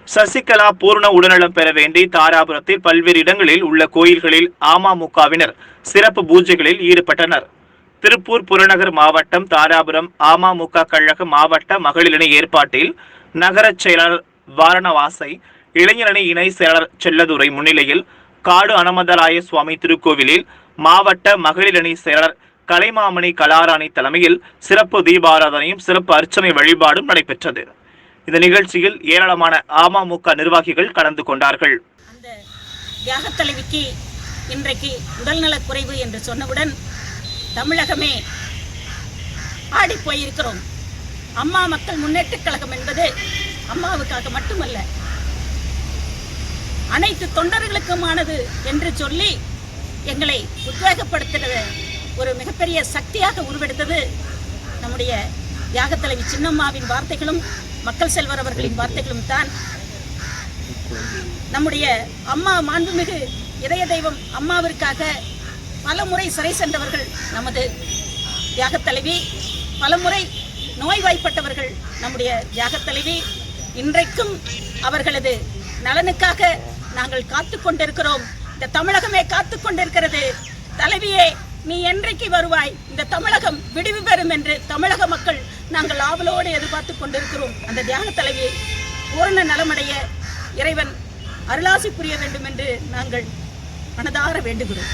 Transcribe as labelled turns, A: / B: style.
A: சசிகலா பூர்ண உடல்நலம் பெற வேண்டி தாராபுரத்தில் பல்வேறு இடங்களில் உள்ள கோயில்களில் அமமுகவினர் சிறப்பு பூஜைகளில் ஈடுபட்டனர். திருப்பூர் புறநகர் மாவட்டம் தாராபுரம் அமமுக கழக மாவட்ட மகளிரணி ஏற்பாட்டில் நகர செயலாளர் வாரணவாசை, இளைஞரணி இணை செயலாளர் செல்லதுரை முன்னிலையில் காடு அனமந்தராய சுவாமி திருக்கோவிலில் மாவட்ட மகளிரணி செயலாளர் கலைமாமணி கலாராணி தலைமையில் சிறப்பு தீபாராதனையும் சிறப்பு அர்ச்சனை வழிபாடும் நடைபெற்றது. இந்த நிகழ்ச்சியில் ஏராளமான அமமுக நிர்வாகிகள் கலந்து கொண்டார்கள்.
B: அந்த தியாகத் தலைவிக்கு இன்றைக்கு உடல்நலக் குறைவு என்று சொன்னவுடன் தமிழகமே ஆடி போயிருக்கிறோம். அம்மா மக்கள் முன்னேற்றக் கழகம் என்பது அம்மாவுக்காக மட்டுமல்ல, அனைத்து தொண்டர்களுக்குமானது என்று சொல்லி எங்களை உத்வேகப்படுத்துகிற ஒரு மிகப்பெரிய சக்தியாக உருவெடுத்தது நம்முடைய தியாகத் தலைவி சின்னம்மாவின் வார்த்தைகளும் மக்கள் செல்வர் அவர்களின் வார்த்தைகளும் தான். நம்முடைய அம்மா மாண்புமிகு இதய தெய்வம் அம்மாவிற்காக பல முறை சிறை சென்றவர்கள் நமது தியாகத் தலைவி, பலமுறை நோய்வாய்ப்பட்டவர்கள் நம்முடைய தியாகத் தலைவி. இன்றைக்கும் அவர்களது நலனுக்காக நாங்கள் காத்து கொண்டிருக்கிறோம். இந்த தமிழகமே காத்து கொண்டிருக்கிறது. தலைவியே, நீ என்றைக்கு வருவாய், இந்த தமிழகம் விடிவு பெறும் என்று தமிழக மக்கள் நாங்கள் ஆவலோடு எதிர்பார்த்து கொண்டிருக்கிறோம். அந்த தியாக தலைவியை பூரண நலமடைய இறைவன் அருளாசி புரிய வேண்டும் என்று நாங்கள் மனதார வேண்டுகிறோம்.